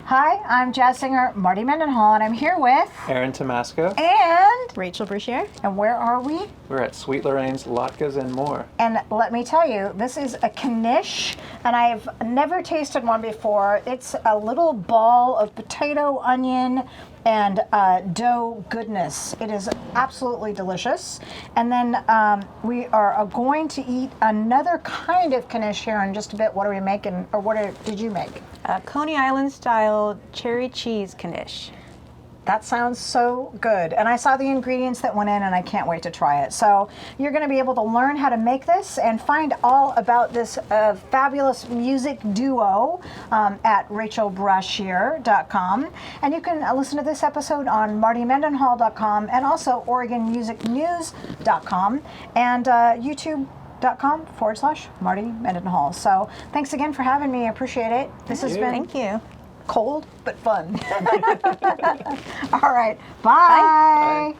Hi, I'm jazz singer Marti Mendenhall, and I'm here with Tomasko and Rachel Brashear. And where are we? We're at Sweet Lorraine's Latkes and more. And let me tell you, this is a Knish, and I've never tasted one before. It's a little ball of potato, onion, and dough goodness. It is absolutely delicious. And then we are going to eat another kind of Knish here in just a bit. What are we making, or did you make? Coney Island style cherry cheese Knish. That sounds so good. And I saw the ingredients that went in, and I can't wait to try it. So you're going to be able to learn how to make this and find all about this fabulous music duo at rachelbrashear.com. And you can listen to this episode on martymendenhall.com and also OregonMusicNews.com and YouTube.com/Marti Mendenhall. So thanks again for having me. I appreciate it. This has been Thank you. cold but fun. All right. Bye. Bye.